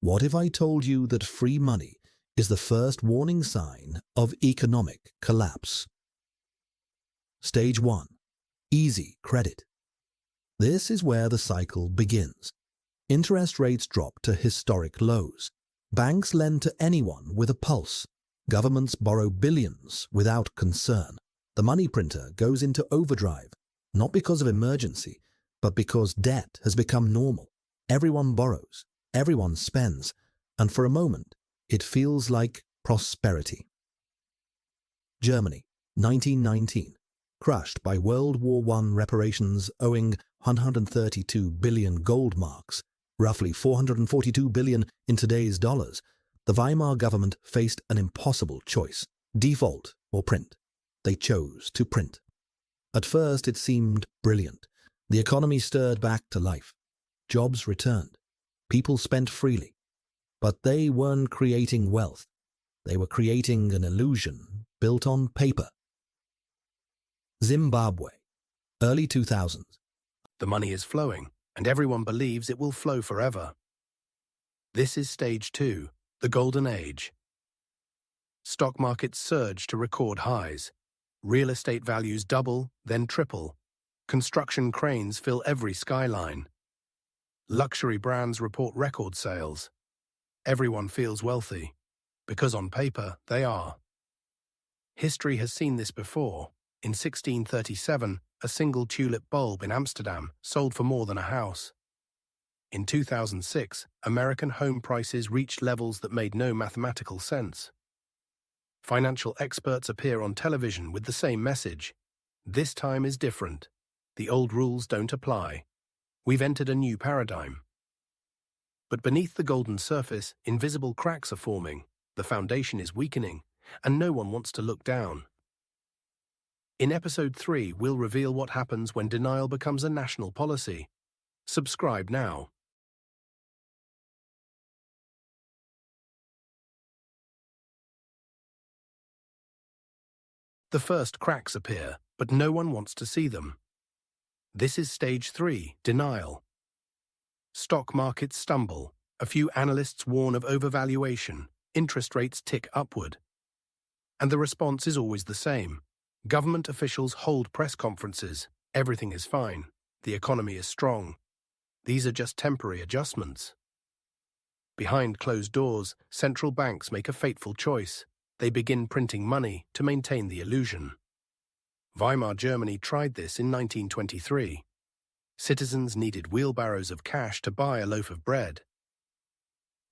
What if I told you that free money is the first warning sign of economic collapse? Stage 1. Easy credit. This is where the cycle begins. Interest rates drop to historic lows. Banks lend to anyone with a pulse. Governments borrow billions without concern. The money printer goes into overdrive, not because of emergency, but because debt has become normal. Everyone borrows, everyone spends, and for a moment, it feels like prosperity. Germany, 1919. Crushed by World War I reparations owing 132 billion gold marks, roughly 442 billion in today's dollars, the Weimar government faced an impossible choice: default or print. They chose to print. At first it seemed brilliant. The economy stirred back to life. Jobs returned. People spent freely. But they weren't creating wealth. They were creating an illusion built on paper. Zimbabwe, early 2000s. The money is flowing, and everyone believes it will flow forever. This is stage 2, the golden age. Stock markets surge to record highs. Real estate values double, then triple. Construction cranes fill every skyline. Luxury brands report record sales. Everyone feels wealthy, because on paper they are. History has seen this before. In 1637, a single tulip bulb in Amsterdam sold for more than a house. In 2006, American home prices reached levels that made no mathematical sense. Financial experts appear on television with the same message. This time is different. The old rules don't apply. We've entered a new paradigm. But beneath the golden surface, invisible cracks are forming, the foundation is weakening, and no one wants to look down. In Episode 3, we'll reveal what happens when denial becomes a national policy. Subscribe now. The first cracks appear, but no one wants to see them. This is Stage 3, denial. Stock markets stumble. A few analysts warn of overvaluation. Interest rates tick upward. And the response is always the same. Government officials hold press conferences. Everything is fine. The economy is strong. These are just temporary adjustments. Behind closed doors, central banks make a fateful choice. They begin printing money to maintain the illusion. Weimar Germany tried this in 1923. Citizens needed wheelbarrows of cash to buy a loaf of bread.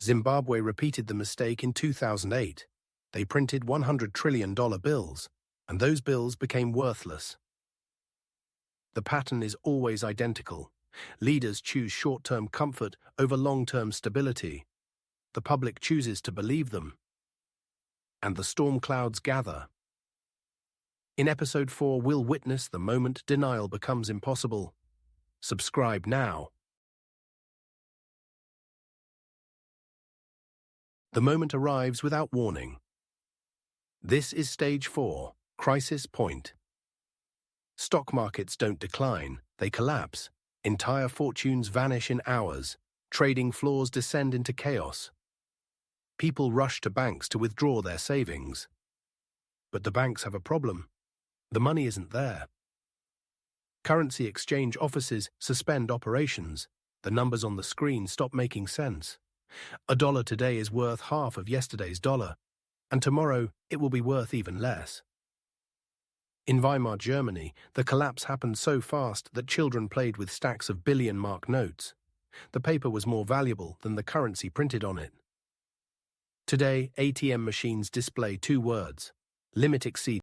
Zimbabwe repeated the mistake in 2008. They printed $100 trillion bills, and those bills became worthless. The pattern is always identical. Leaders choose short-term comfort over long-term stability. The public chooses to believe them. And the storm clouds gather. In Episode 4, we'll witness the moment denial becomes impossible. Subscribe now. The moment arrives without warning. This is Stage 4, crisis point. Stock markets don't decline, they collapse. Entire fortunes vanish in hours. Trading floors descend into chaos. People rush to banks to withdraw their savings. But the banks have a problem. The money isn't there. Currency exchange offices suspend operations. The numbers on the screen stop making sense. A dollar today is worth half of yesterday's dollar, and tomorrow it will be worth even less. In Weimar Germany, the collapse happened so fast that children played with stacks of billion-mark notes. The paper was more valuable than the currency printed on it. Today, ATM machines display two words: limit exceed.